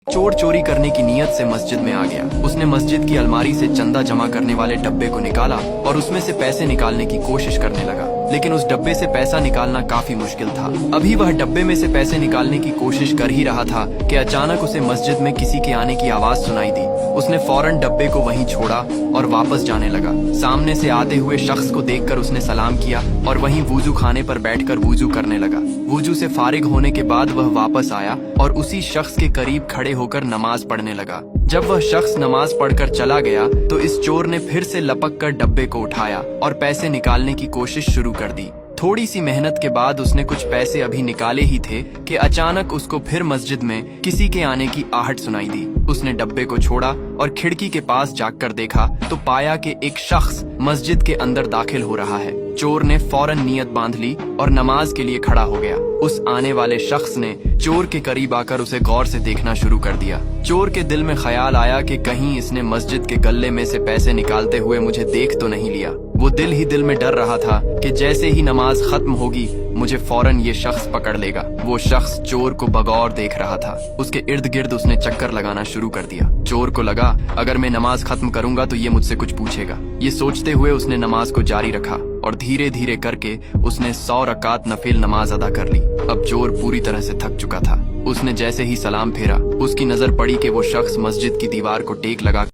चोर चोरी करने की नीयत से मस्जिद में आ गया। उसने मस्जिद की अलमारी से चंदा जमा करने वाले डब्बे को निकाला और उसमें से पैसे निकालने की कोशिश करने लगा, लेकिन उस डब्बे से पैसा निकालना काफी मुश्किल था। अभी वह डब्बे में से पैसे निकालने की कोशिश कर ही रहा था कि अचानक उसे मस्जिद में किसी के आने की आवाज सुनाई दी। उसने फौरन डब्बे को वहीं छोड़ा और वापस जाने लगा। सामने से आते हुए शख्स को देखकर उसने सलाम किया और वहीं वुजू खाने पर बैठकर वुजू करने लगा। वुजू से फारिग होने के बाद वह वापस आया और उसी शख्स के करीब खड़े होकर नमाज पढ़ने लगा। जब वह शख्स नमाज पढ़कर चला गया तो इस चोर ने फिर से लपक कर डब्बे को उठाया और पैसे निकालने की कोशिश शुरू कर दी। थोड़ी सी मेहनत के बाद उसने कुछ पैसे अभी निकाले ही थे कि अचानक उसको फिर मस्जिद में किसी के आने की आहट सुनाई दी। उसने डब्बे को छोड़ा और खिड़की के पास जाकर देखा तो पाया कि एक शख्स मस्जिद के अंदर दाखिल हो रहा है। चोर ने फौरन नियत बांध ली और नमाज के लिए खड़ा हो गया। उस आने वाले शख्स ने चोर के करीब आकर उसे गौर से देखना शुरू कर दिया। चोर के दिल में ख्याल आया कि कहीं इसने मस्जिद के गल्ले में से पैसे निकालते हुए मुझे देख तो नहीं लिया। वो दिल ही दिल में डर रहा था कि जैसे ही नमाज खत्म होगी मुझे फौरन ये शख्स पकड़ लेगा। वो शख्स चोर को बगौर देख रहा था। उसके इर्द गिर्द उसने चक्कर लगाना शुरू कर दिया। चोर को लगा अगर मैं नमाज खत्म करूंगा तो ये मुझसे कुछ पूछेगा। ये सोचते हुए उसने नमाज को जारी रखा और धीरे धीरे करके उसने 100 रकात नफिल नमाज अदा कर ली। अब चोर पूरी तरह से थक चुका था। उसने जैसे ही सलाम फेरा उसकी नजर पड़ी कि वो शख्स मस्जिद की दीवार को टेक लगा